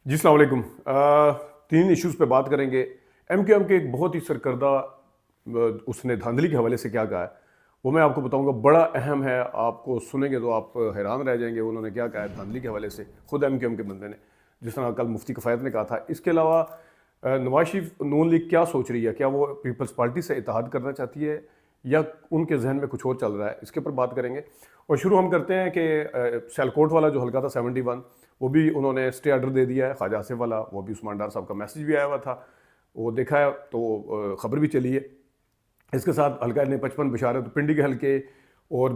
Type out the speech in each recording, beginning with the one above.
جی السلام علیکم۔ تین ایشوز پہ بات کریں گے۔ ایم کیو ایم کے ایک بہت ہی سرکردہ اس نے دھاندلی کے حوالے سے کیا کہا ہے وہ میں آپ کو بتاؤں گا، بڑا اہم ہے، آپ کو سنیں گے تو آپ حیران رہ جائیں گے انہوں نے کیا کہا ہے دھاندلی کے حوالے سے، خود ایم کیو ایم کے بندے نے، جس طرح کل مفتی کفایت نے کہا تھا۔ اس کے علاوہ نواز شریف نون لیگ کیا سوچ رہی ہے، کیا وہ پیپلز پارٹی سے اتحاد کرنا چاہتی ہے یا ان کے ذہن میں کچھ اور چل رہا ہے، اس کے اوپر بات کریں گے۔ اور شروع ہم کرتے ہیں کہ سیالکوٹ والا جو حلقہ تھا 71، وہ بھی انہوں نے اسٹے آرڈر دے دیا ہے، خواجہ آصف والا، وہ بھی عثمان ڈار صاحب کا میسج بھی آیا ہوا تھا، وہ دیکھا ہے تو خبر بھی چلی ہے۔ اس کے ساتھ حلقہ نے 55 بشارت پنڈی کے حلقے اور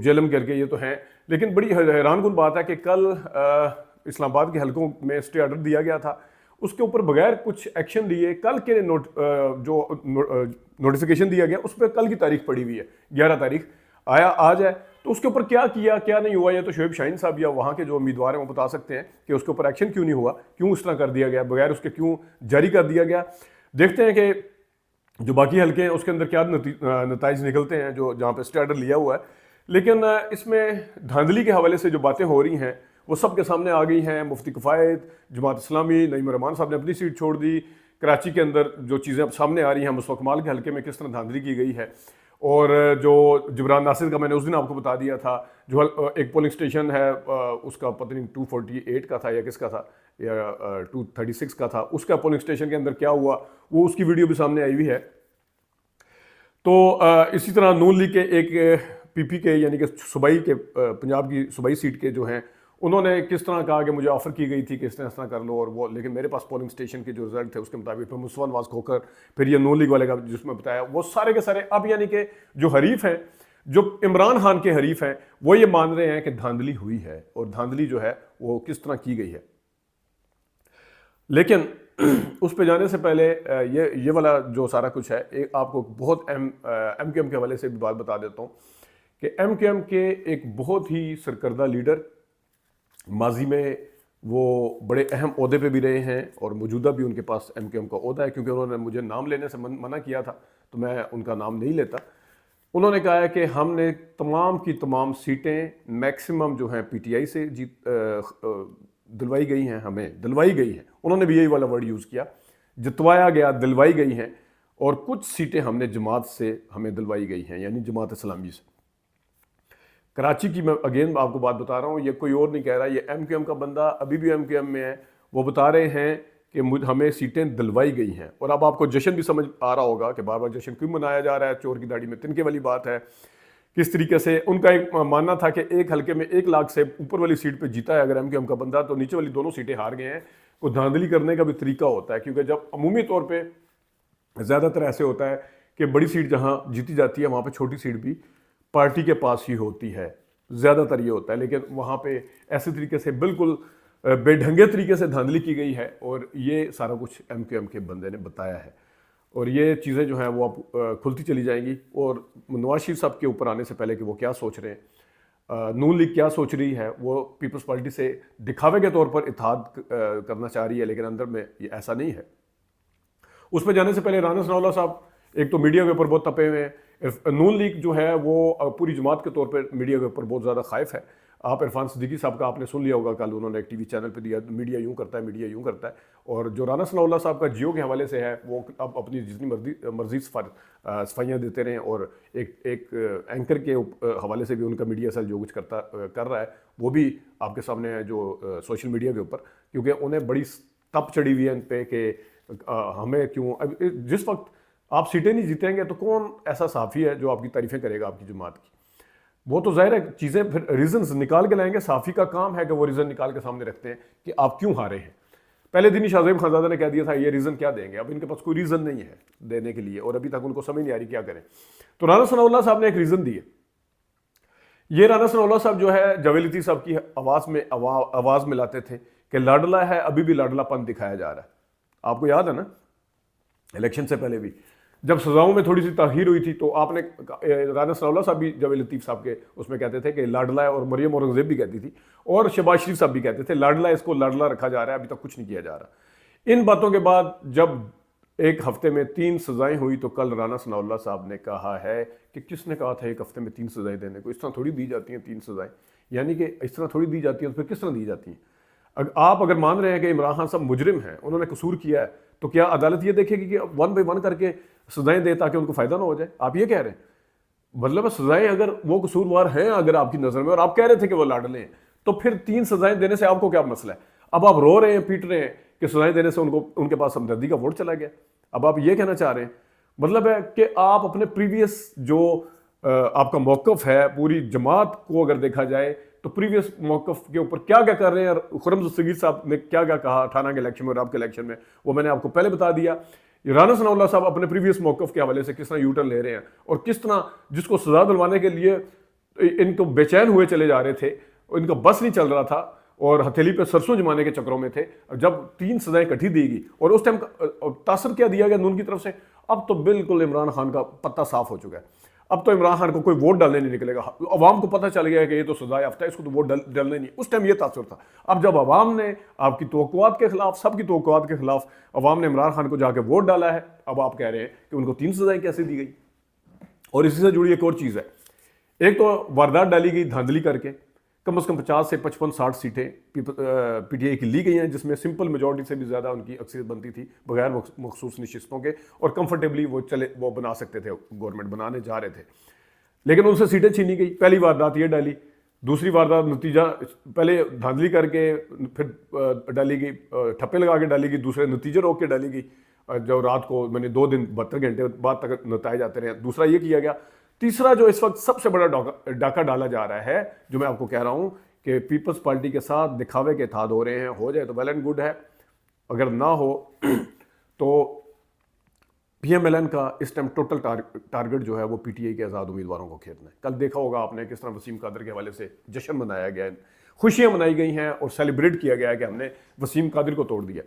جیلم کے حلقے یہ تو ہیں، لیکن بڑی حیران کن بات ہے کہ کل اسلام آباد کے حلقوں میں اسٹے آرڈر دیا گیا تھا، اس کے اوپر بغیر کچھ ایکشن لیے کل کے جو نوٹیفیکیشن دیا گیا اس پہ کل کی تاریخ پڑی ہوئی ہے، 11 تاریخ آیا آج ہے، تو اس کے اوپر کیا کیا کیا نہیں ہوا، یہ تو شعیب شاہین صاحب یا وہاں کے جو امیدوار ہیں وہ بتا سکتے ہیں کہ اس کے اوپر ایکشن کیوں نہیں ہوا، کیوں اس طرح کر دیا گیا، بغیر اس کے کیوں جاری کر دیا گیا۔ دیکھتے ہیں کہ جو باقی حلقے ہیں اس کے اندر کیا نتائج نکلتے ہیں جو جہاں پہ اسٹے آرڈر لیا ہوا ہے۔ لیکن اس میں دھاندلی کے حوالے سے جو باتیں ہو رہی ہیں وہ سب کے سامنے آ گئی ہیں۔ مفتی کفایت، جماعت اسلامی، نعیم الرحمان صاحب نے اپنی سیٹ چھوڑ دی، کراچی کے اندر جو چیزیں اب سامنے آ رہی ہیں، مصطفیٰ کمال کے حلقے میں کس طرح دھاندلی کی گئی ہے، اور جو جبران ناصر کا میں نے اس دن آپ کو بتا دیا تھا، جو ایک پولنگ اسٹیشن ہے اس کا پتہ نہیں 248 کا تھا یا کس کا تھا یا 236 کا تھا، اس کا پولنگ اسٹیشن کے اندر کیا ہوا وہ اس کی ویڈیو بھی سامنے آئی ہوئی ہے۔ تو اسی طرح نون لیگ کے ایک پی پی کے یعنی کہ صوبائی کے پنجاب کی صوبائی سیٹ کے جو ہیں انہوں نے کس طرح کہا کہ مجھے آفر کی گئی تھی کہ اس طرح کر لو اور وہ، لیکن میرے پاس پولنگ اسٹیشن کے جو رزلٹ تھے اس کے مطابق پھر مصطفیٰ نواز کھوکر، پھر یہ نون لیگ والے کا جس میں بتایا، وہ سارے کے سارے اب یعنی کہ جو حریف ہیں، جو عمران خان کے حریف ہیں، وہ یہ مان رہے ہیں کہ دھاندلی ہوئی ہے اور دھاندلی جو ہے وہ کس طرح کی گئی ہے۔ لیکن اس پہ جانے سے پہلے یہ والا جو سارا کچھ ہے آپ کو بہت ایم کیو ایم کے حوالے سے بھی بات بتا دیتا ہوں کہ ایم کیو ایم کے ایک بہت ہی سرکردہ لیڈر، ماضی میں وہ بڑے اہم عہدے پہ بھی رہے ہیں اور موجودہ بھی ان کے پاس ایم کیو ایم کا عہدہ ہے، کیونکہ انہوں نے مجھے نام لینے سے منع کیا تھا تو میں ان کا نام نہیں لیتا۔ انہوں نے کہا ہے کہ ہم نے تمام کی تمام سیٹیں میکسیمم جو ہیں پی ٹی آئی سے دلوائی گئی ہیں، ہمیں دلوائی گئی ہیں، انہوں نے بھی یہی والا ورڈ یوز کیا، جتوایا گیا، دلوائی گئی ہیں، اور کچھ سیٹیں ہم نے جماعت سے ہمیں دلوائی گئی ہیں، یعنی جماعت اسلامی سے۔ کراچی کی میں اگین آپ کو بات بتا رہا ہوں، یہ کوئی اور نہیں کہہ رہا، یہ ایم کیو ایم کا بندہ ابھی بھی ایم کیو ایم میں ہے، وہ بتا رہے ہیں کہ ہمیں سیٹیں دلوائی گئی ہیں۔ اور اب آپ کو جشن بھی سمجھ آ رہا ہوگا کہ بار بار جشن کیوں منایا جا رہا ہے، چور کی داڑھی میں تنکے والی بات ہے، کس طریقے سے ان کا ایک ماننا تھا کہ ایک حلقے میں 1 لاکھ سے اوپر والی سیٹ پہ جیتا ہے اگر ایم کیو ایم کا بندہ تو نیچے والی دونوں سیٹیں ہار گئے ہیں۔ وہ دھاندلی کرنے کا بھی طریقہ ہوتا ہے، کیونکہ جب عمومی طور پہ زیادہ تر ایسے ہوتا ہے کہ بڑی سیٹ جہاں جیتی جاتی ہے وہاں پہ چھوٹی سیٹ بھی پارٹی کے پاس ہی ہوتی ہے، زیادہ تر یہ ہوتا ہے، لیکن وہاں پہ ایسے طریقے سے بالکل بے ڈھنگے طریقے سے دھاندلی کی گئی ہے، اور یہ سارا کچھ ایم کیو ایم کے بندے نے بتایا ہے، اور یہ چیزیں جو ہیں وہ اب کھلتی چلی جائیں گی۔ اور نواز شریف صاحب کے اوپر آنے سے پہلے کہ وہ کیا سوچ رہے ہیں، نون لیگ کیا سوچ رہی ہے، وہ پیپلز پارٹی سے دکھاوے کے طور پر اتحاد کرنا چاہ رہی ہے، لیکن اندر میں یہ ایسا نہیں ہے۔ اس پہ جانے سے پہلے رانا ثناء اللہ صاحب ایک تو میڈیا کے اوپر بہت تپے ہوئے ہیں، نون لیگ جو ہے وہ پوری جماعت کے طور پر میڈیا کے اوپر بہت زیادہ خائف ہے۔ آپ عرفان صدیقی صاحب کا آپ نے سن لیا ہوگا، کل انہوں نے ایک ٹی وی چینل پہ دیا، میڈیا یوں کرتا ہے، میڈیا یوں کرتا ہے، اور جو رانا ثناء اللہ صاحب کا جیو کے حوالے سے ہے وہ اب اپنی جتنی مرضی صفائیاں دیتے رہیں، اور ایک اینکر کے حوالے سے بھی ان کا میڈیا سیل جو کچھ کر رہا ہے وہ بھی آپ کے سامنے ہے، جو سوشل میڈیا کے اوپر، کیونکہ انہیں بڑی تپ چڑھی ہوئی ہے ان پہ کہ ہمیں کیوں، جس وقت آپ سیٹیں نہیں جیتیں گے تو کون ایسا صحافی ہے جو آپ کی تعریفیں کرے گا آپ کی جماعت کی؟ وہ تو ظاہر ہے چیزیں پھر ریزنز نکال کے لائیں گے، صحافی کا کام ہے کہ وہ ریزن نکال کے سامنے رکھتے ہیں کہ آپ کیوں ہارے ہیں۔ پہلے دن ہی شاہ زیب خانزادہ نے کہہ دیا تھا یہ ریزن کیا دیں گے، اب ان کے پاس کوئی ریزن نہیں ہے دینے کے لیے، اور ابھی تک ان کو سمجھ نہیں آ رہی کیا کریں۔ تو رانا ثناء اللہ صاحب نے ایک ریزن دی ہے۔ یہ رانا ثناء اللہ صاحب جو ہے جاوید لطیف صاحب کی آواز میں لاتے تھے کہ لاڈلا ہے، ابھی بھی لاڈلا پن دکھایا جا رہا ہے۔ آپ کو یاد ہے نا الیکشن سے پہلے بھی جب سزاؤں میں تھوڑی سی تاخیر ہوئی تھی تو آپ نے رانا ثناء اللہ صاحب بھی جاوید لطیف صاحب کے اس میں کہتے تھے کہ لاڈلا ہے، اور مریم اورنگزیب بھی کہتی تھی، اور شہباز شریف صاحب بھی کہتے تھے لاڈلا، اس کو لاڈلا رکھا جا رہا ہے، ابھی تک کچھ نہیں کیا جا رہا۔ ان باتوں کے بعد جب ایک ہفتے میں 3 سزائیں ہوئی تو کل رانا ثناء اللہ صاحب نے کہا ہے کہ کس نے کہا تھا ایک ہفتے میں 3 سزائیں دینے کو، اس طرح تھوڑی دی جاتی ہیں 3 سزائیں، یعنی کہ اس طرح تھوڑی دی جاتی ہیں تو پھر کس طرح دی جاتی ہیں؟ آپ اگر مان رہے ہیں کہ عمران خان صاحب مجرم ہیں، انہوں نے قصور کیا ہے، تو کیا عدالت یہ دیکھے گی کہ 1 بائی 1 کر کے سزائیں دے تاکہ ان کو فائدہ نہ ہو جائے؟ آپ یہ کہہ رہے ہیں، مطلب سزائیں اگر وہ قصوروار ہیں اگر آپ کی نظر میں، اور آپ کہہ رہے تھے کہ وہ لاڈلے ہیں، تو پھر 3 سزائیں دینے سے آپ کو کیا مسئلہ ہے؟ اب آپ رو رہے ہیں، پیٹ رہے ہیں کہ سزائیں دینے سے ان کے پاس ہمدردی کا ووٹ چلا گیا۔ اب آپ یہ کہنا چاہ رہے ہیں، مطلب ہے کہ آپ اپنے پریویس جو آپ کا موقف ہے پوری جماعت کو اگر دیکھا جائے تو پریویس موقف کے اوپر کیا کیا کر رہے ہیں، اور خرم الصغیر صاحب نے کیا کیا کہا 18 کے الیکشن میں اور آپ کے الیکشن میں، وہ میں نے آپ کو پہلے بتا دیا۔ رانا ثناء اللہ صاحب اپنے پریویس موقف کے حوالے سے کس طرح یو ٹرن لے رہے ہیں، اور کس طرح جس کو سزا دلوانے کے لیے ان کو بے چین ہوئے چلے جا رہے تھے، ان کا بس نہیں چل رہا تھا اور ہتھیلی پہ سرسوں جمانے کے چکروں میں تھے، جب 3 سزائیں کٹھی دی گئی اور اس ٹائم تاثر کیا دیا گیا نون کی طرف سے، اب تو بالکل عمران خان کا پتہ صاف ہو چکا ہے۔ اب تو عمران خان کو کوئی ووٹ ڈالنے نہیں نکلے گا، عوام کو پتہ چل گیا ہے کہ یہ تو سزا یافتہ ہے، اس کو تو ووٹ ڈالنے نہیں۔ اس ٹائم یہ تاثر تھا۔ اب جب عوام نے آپ کی توقعات کے خلاف، سب کی توقعات کے خلاف عوام نے عمران خان کو جا کے ووٹ ڈالا ہے، اب آپ کہہ رہے ہیں کہ ان کو 3 سزائیں کیسے دی گئی؟ اور اسی سے جڑی ایک اور چیز ہے، ایک تو واردات ڈالی گئی دھاندلی کر کے، کم از کم 50 سے 55-60 سیٹیں پی ٹی آئی کی لی گئی ہیں، جس میں سمپل میجورٹی سے بھی زیادہ ان کی اکثریت بنتی تھی بغیر مخصوص نشستوں کے، اور کمفرٹیبلی وہ بنا سکتے تھے، گورنمنٹ بنانے جا رہے تھے، لیکن ان سے سیٹیں چھینی گئی۔ پہلی واردات یہ ڈالی، دوسری واردات نتیجہ پہلے دھاندلی کر کے پھر ڈالی گئی، ٹھپے لگا کے ڈالی گئی، دوسرے نتیجے روک کے ڈالی گئی، جو رات کو میں نے 2 دن 72 گھنٹے بعد تک نتائج آتے رہے۔ دوسرا یہ کیا گیا۔ تیسرا جو اس وقت سب سے بڑا ڈاکہ ڈالا جا رہا ہے، جو میں آپ کو کہہ رہا ہوں کہ پیپلز پارٹی کے ساتھ دکھاوے کے اتحاد ہو رہے ہیں، ہو جائے تو ویل اینڈ گڈ ہے، اگر نہ ہو تو پی ایم ایل این کا اس ٹائم ٹوٹل ٹارگٹ جو ہے وہ پی ٹی آئی کے آزاد امیدواروں کو کھیتنا ہے۔ کل دیکھا ہوگا آپ نے کس طرح وسیم قادر کے حوالے سے جشن منایا گیا ہے، خوشیاں منائی گئی ہیں اور سیلیبریٹ کیا گیا ہے کہ ہم نے وسیم قادر کو توڑ دیا۔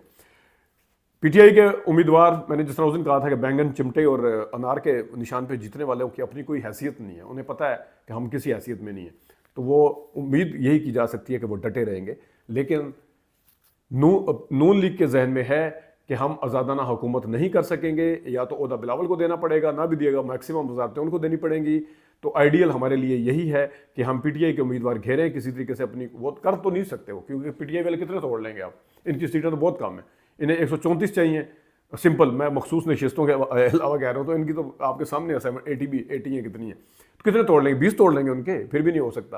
پی ٹی آئی کے امیدوار، میں نے جس طرح اس دن کہا تھا کہ بینگن چمٹے اور انار کے نشان پہ جیتنے والوں کی اپنی کوئی حیثیت نہیں ہے، انہیں پتہ ہے کہ ہم کسی حیثیت میں نہیں ہیں، تو وہ امید یہی کی جا سکتی ہے کہ وہ ڈٹے رہیں گے۔ لیکن نون لیگ کے ذہن میں ہے کہ ہم آزادانہ حکومت نہیں کر سکیں گے، یا تو عہدہ بلاول کو دینا پڑے گا، نہ بھی دیے گا میکسیمم وزارتیں ان کو دینی پڑیں گی۔ تو آئیڈیل ہمارے لیے یہی ہے کہ ہم پی ٹی آئی کے امیدوار گھیریں کسی طریقے سے، اپنی وہ کر تو نہیں سکتے وہ، کیونکہ پی ٹی آئی والے کتنے توڑ لیں گے آپ، ان کی سیٹیں تو بہت کم ہیں، انہیں 134 چاہیے سمپل، میں مخصوص نشستوں کے علاوہ کہہ رہا ہوں، تو ان کی تو آپ کے سامنے 80 ہیں، کتنی ہیں، تو کتنے توڑ لیں گے؟ 20 توڑ لیں گے ان کے، پھر بھی نہیں ہو سکتا۔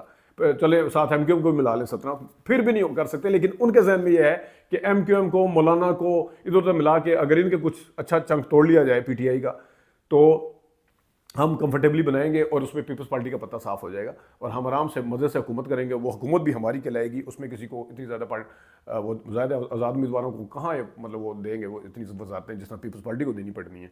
چلے ساتھ ایم کیو ایم کو ملا لیں 17، پھر بھی نہیں کر سکتے۔ لیکن ان کے ذہن میں یہ ہے کہ ایم کیو ایم کو، مولانا کو ادھر ادھر ملا کے اگر ان کے کچھ اچھا چنک توڑ لیا جائے پی ٹی آئی کا، تو ہم کمفرٹیبلی بنائیں گے اور اس میں پیپلز پارٹی کا پتہ صاف ہو جائے گا، اور ہم آرام سے مزے سے حکومت کریں گے۔ وہ حکومت بھی ہماری کہلائے گی، اس میں کسی کو اتنی زیادہ وہ زیادہ آزاد امیدواروں کو کہاں مطلب وہ دیں گے وہ اتنی وزارتیں جس طرح پیپلز پارٹی کو دینی پڑنی ہیں۔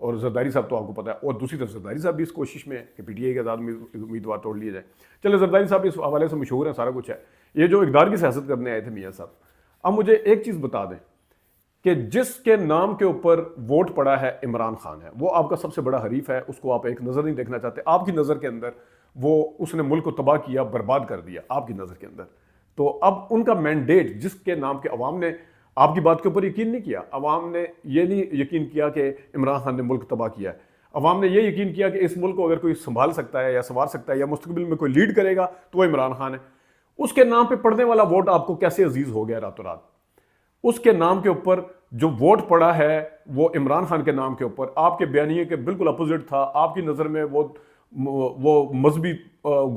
اور زرداری صاحب تو آپ کو پتہ ہے، اور دوسری طرف زرداری صاحب بھی اس کوشش میں ہے کہ پی ٹی آئی کے آزاد امیدوار توڑ لیے جائیں۔ چلے زرداری صاحب اس حوالے سے مشہور ہیں، سارا کچھ ہے۔ یہ جو اقدار کی سیاست کرنے آئے تھے میاں صاحب، اب مجھے ایک چیز بتا دیں کہ جس کے نام کے اوپر ووٹ پڑا ہے عمران خان ہے، وہ آپ کا سب سے بڑا حریف ہے، اس کو آپ ایک نظر نہیں دیکھنا چاہتے، آپ کی نظر کے اندر وہ اس نے ملک کو تباہ کیا، برباد کر دیا آپ کی نظر کے اندر۔ تو اب ان کا مینڈیٹ جس کے نام کے عوام نے آپ کی بات کے اوپر یقین نہیں کیا، عوام نے یہ نہیں یقین کیا کہ عمران خان نے ملک تباہ کیا ہے، عوام نے یہ یقین کیا کہ اس ملک کو اگر کوئی سنبھال سکتا ہے یا سنوار سکتا ہے یا مستقبل میں کوئی لیڈ کرے گا تو وہ عمران خان ہے۔ اس کے نام پہ پڑنے والا ووٹ آپ کو کیسے عزیز ہو گیا راتوں رات؟ اس کے نام کے اوپر جو ووٹ پڑا ہے وہ عمران خان کے نام کے اوپر، آپ کے بیانیے کے بالکل اپوزٹ تھا، آپ کی نظر میں وہ مذہبی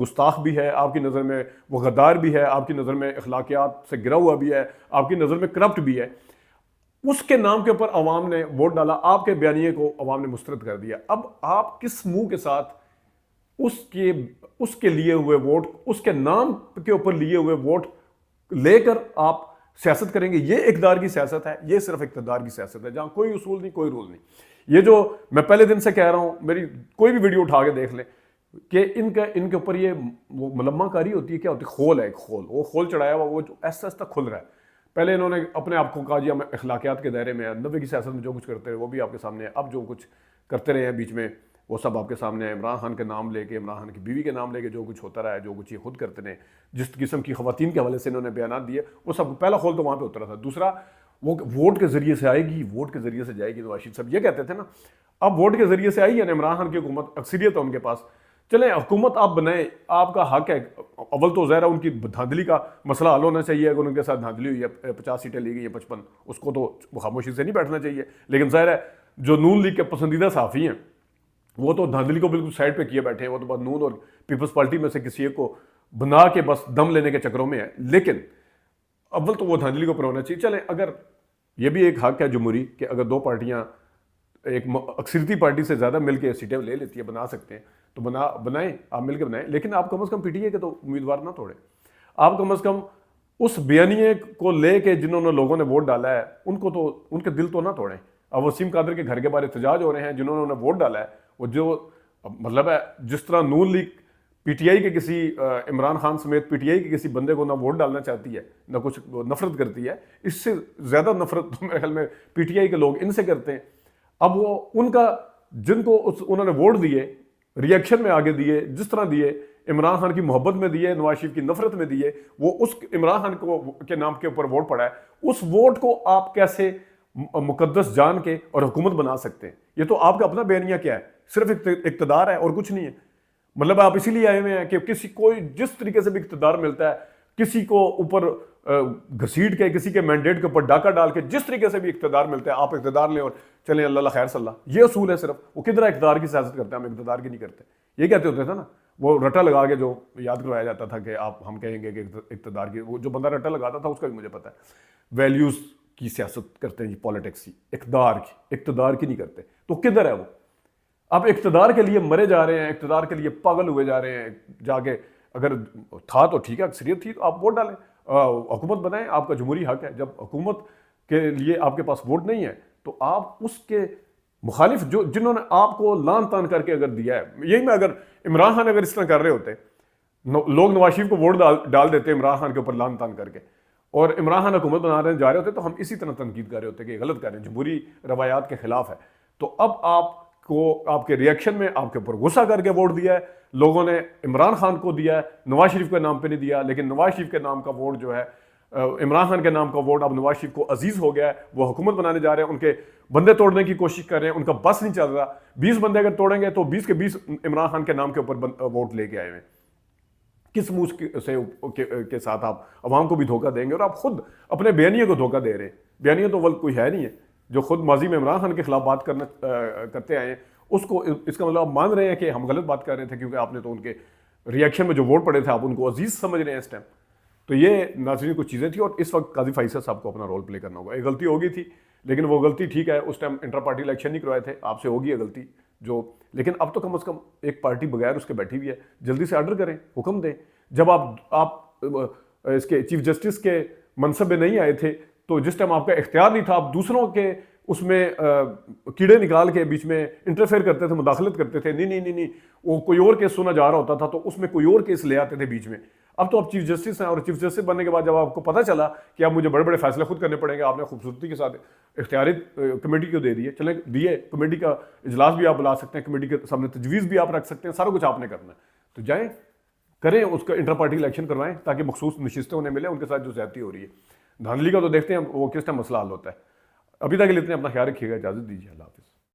گستاخ بھی ہے، آپ کی نظر میں وہ غدار بھی ہے، آپ کی نظر میں اخلاقیات سے گرا ہوا بھی ہے، آپ کی نظر میں کرپٹ بھی ہے۔ اس کے نام کے اوپر عوام نے ووٹ ڈالا، آپ کے بیانیے کو عوام نے مسترد کر دیا۔ اب آپ کس منہ کے ساتھ اس کے لیے ہوئے ووٹ، اس کے نام کے اوپر لیے ہوئے ووٹ لے کر آپ سیاست کریں گے؟ یہ اقتدار کی سیاست ہے، یہ صرف اقتدار کی سیاست ہے، جہاں کوئی اصول نہیں، کوئی رول نہیں۔ یہ جو میں پہلے دن سے کہہ رہا ہوں، میری کوئی بھی ویڈیو اٹھا کے دیکھ لیں کہ ان کے اوپر یہ وہ ملمہ کاری ہوتی ہے، کیا ہوتی ہے؟ کھول ہے، ایک کھول، وہ کھول چڑھایا ہوا، وہ جو ایسا ایسا کھل رہا ہے۔ پہلے انہوں نے اپنے آپ کو کہا جی ہم اخلاقیات کے دائرے میں، 90 کی سیاست میں جو کچھ کرتے رہے وہ بھی آپ کے سامنے ہے، اب جو کچھ کرتے رہے ہیں بیچ میں وہ سب آپ کے سامنے ہے۔ عمران خان کے نام لے کے، عمران خان کی بیوی کے نام لے کے جو کچھ ہوتا رہا ہے، جو کچھ یہ خود کرتے رہے، جس قسم کی خواتین کے حوالے سے انہوں نے بیانات دیے، وہ سب پہلا کھول تو وہاں پہ اترا تھا۔ دوسرا، وہ ووٹ کے ذریعے سے آئے گی، ووٹ کے ذریعے سے جائے گی، تو راشد صاحب یہ کہتے تھے نا، اب ووٹ کے ذریعے سے آئی ہے نا عمران خان کی حکومت، اکثریت ہے ان کے پاس، چلیں حکومت آپ بنائیں، آپ کا حق ہے. اول تو ظاہر ہے ان کی دھاندلی کا مسئلہ حل ہونا چاہیے. اگر ان کے ساتھ دھاندلی ہوئی ہے 50 سیٹیں لی گئی ہیں 55، اس کو تو خاموشی سے نہیں بیٹھنا چاہیے. لیکن ظاہر ہے جو نون لیگ کے پسندیدہ صحافی ہیں وہ تو دھاندلی کو بالکل سائڈ پہ کیے بیٹھے ہیں. وہ تو بس نون اور پیپلز پارٹی میں سے کسی ایک کو بنا کے بس دم لینے کے چکروں میں ہے. لیکن اول تو وہ دھاندلی کو پر ہونا چاہیے. چلیں اگر یہ بھی ایک حق ہے جمہوری کہ اگر دو پارٹیاں ایک اکثریتی پارٹی سے زیادہ مل کے سیٹیں لے لیتی ہے، بنا سکتے ہیں تو بنائیں، آپ مل کے بنائیں. لیکن آپ کم از کم پی ٹی اے کے تو امیدوار نہ توڑیں. آپ کم از کم اس بیانیے کو لے کے جنہوں نے لوگوں نے ووٹ ڈالا ہے ان کو تو ان کے دل تو نہ توڑیں. اب وسیم قادر کے گھر کے بارے احتجاج ہو رہے ہیں، جنہوں نے ووٹ ڈالا ہے وہ جو مطلب ہے جس طرح نون لیگ پی ٹی آئی کے کسی عمران خان سمیت پی ٹی آئی کے کسی بندے کو نہ ووٹ ڈالنا چاہتی ہے نہ کچھ نفرت کرتی ہے، اس سے زیادہ نفرت تو میرے خیال میں پی ٹی آئی کے لوگ ان سے کرتے ہیں. اب وہ ان کا جن کو انہوں نے ووٹ دیے ری ایکشن میں آگے دیے، جس طرح دیے، عمران خان کی محبت میں دیے، نواز شریف کی نفرت میں دیے، وہ اس عمران خان کو کے نام کے اوپر ووٹ پڑا ہے. اس ووٹ کو آپ کیسے مقدس جان کے اور حکومت بنا سکتے ہیں؟ یہ تو آپ کا اپنا بیانیہ کیا ہے، صرف اقتدار ہے اور کچھ نہیں ہے. مطلب آپ اسی لیے آئے ہوئے ہیں کہ کسی کوئی جس طریقے سے بھی اقتدار ملتا ہے، کسی کو اوپر گھسیٹ کے، کسی کے مینڈیٹ کے اوپر ڈاکہ ڈال کے، جس طریقے سے بھی اقتدار ملتا ہے آپ اقتدار لیں اور چلیں اللہ خیر صلی اللہ. یہ اصول ہے صرف. وہ کدھر اقتدار کی سیاست کرتے ہیں، ہم اقتدار کی نہیں کرتے. یہ کہتے ہوتے تھے نا، وہ رٹا لگا کے جو یاد کروایا جاتا تھا کہ آپ ہم کہیں گے کہ اقتدار کی، وہ جو بندہ رٹا لگاتا تھا اس کا بھی مجھے پتا ہے. ویلیوز کی سیاست کرتے ہیں جی، پالیٹکس کی، اقتدار کی نہیں کرتے. تو کدھر ہے وہ؟ آپ اقتدار کے لیے مرے جا رہے ہیں، اقتدار کے لیے پاگل ہوئے جا رہے ہیں. جا کے اگر تھا تو ٹھیک ہے، اکثریت تھی تو آپ ووٹ ڈالیں، حکومت بنائیں. آپ کا جمہوری حق ہے. جب حکومت کے لیے آپ کے پاس ووٹ نہیں ہے تو آپ اس کے مخالف جنہوں نے آپ کو لان تان کر کے اگر دیا ہے، یہی میں اگر عمران خان اگر اس طرح کر رہے ہوتے، لوگ نواز شریف کو ووٹ ڈال دیتے عمران خان کے اوپر لان تان کر کے، اور عمران خان حکومت بنانے جا رہے ہوتے تو ہم اسی طرح تنقید کر رہے ہوتے کہ یہ غلط کر رہے ہیں، جمہوری روایات کے خلاف ہے. تو اب آپ کو آپ کے ری ایکشن میں آپ کے اوپر غصہ کر کے ووٹ دیا ہے لوگوں نے، عمران خان کو دیا ہے، نواز شریف کے نام پہ نہیں دیا. لیکن نواز شریف کے نام کا ووٹ جو ہے، عمران خان کے نام کا ووٹ اب نواز شریف کو عزیز ہو گیا ہے. وہ حکومت بنانے جا رہے ہیں، ان کے بندے توڑنے کی کوشش کر رہے ہیں، ان کا بس نہیں چل رہا. 20 بندے اگر توڑیں گے تو 20 کے 20 عمران خان کے نام کے اوپر ووٹ لے کے آئے ہیں. کس منہ سے کے ساتھ آپ عوام کو بھی دھوکہ دیں گے اور آپ خود اپنے بیانیے کو دھوکہ دے رہے ہیں. بیانیہ تو کوئی ہے نہیں ہے جو خود ماضی میں عمران خان کے خلاف بات کرتے آئے ہیں. اس کو اس کا مطلب آپ مان رہے ہیں کہ ہم غلط بات کر رہے تھے کیونکہ آپ نے تو ان کے ری ایکشن میں جو ووٹ پڑے تھے آپ ان کو عزیز سمجھ رہے ہیں اس ٹائم. تو یہ ناظرین کچھ چیزیں تھیں. اور اس وقت قاضی فیصل صاحب کو اپنا رول پلے کرنا ہوگا. ایک غلطی ہوگی تھی لیکن وہ غلطی ٹھیک ہے، اس ٹائم انٹر پارٹی الیکشن نہیں کروائے تھے، آپ سے ہوگی یہ غلطی جو، لیکن اب تو کم از کم ایک پارٹی بغیر اس کے بیٹھی ہوئی ہے، جلدی سے آرڈر کریں، حکم دیں. جب آپ اس کے چیف جسٹس کے منصب میں نہیں آئے تھے تو جس ٹائم آپ کا اختیار نہیں تھا، آپ دوسروں کے اس میں کیڑے نکال کے بیچ میں انٹرفیئر کرتے تھے، مداخلت کرتے تھے. نہیں وہ کوئی اور کیس سنا جا رہا ہوتا تھا تو اس میں کوئی اور کیس لے آتے تھے بیچ میں. اب تو آپ چیف جسٹس ہیں اور چیف جسٹس بننے کے بعد جب آپ کو پتہ چلا کہ اب مجھے بڑے بڑے فیصلے خود کرنے پڑیں گے، آپ نے خوبصورتی کے ساتھ اختیاری کمیٹی کو دے دیے. چلیں دیے، کمیٹی کا اجلاس بھی آپ بلا سکتے ہیں، کمیٹی کے سامنے تجویز بھی آپ رکھ سکتے ہیں، سارا کچھ آپ نے کرنا ہے. تو جائیں کریں اس کا انٹر پارٹی الیکشن کروائیں تاکہ مخصوص نشستیں انہیں ملیں ان کے ساتھ جو زیادتی ہو رہی ہے. دھاندلی کا تو دیکھتے ہیں وہ کس طرح مسئلہ حل ہوتا ہے. ابھی تک لیتے ہیں، اپنا خیال رکھیے گا، اجازت دیجیے، اللہ حافظ.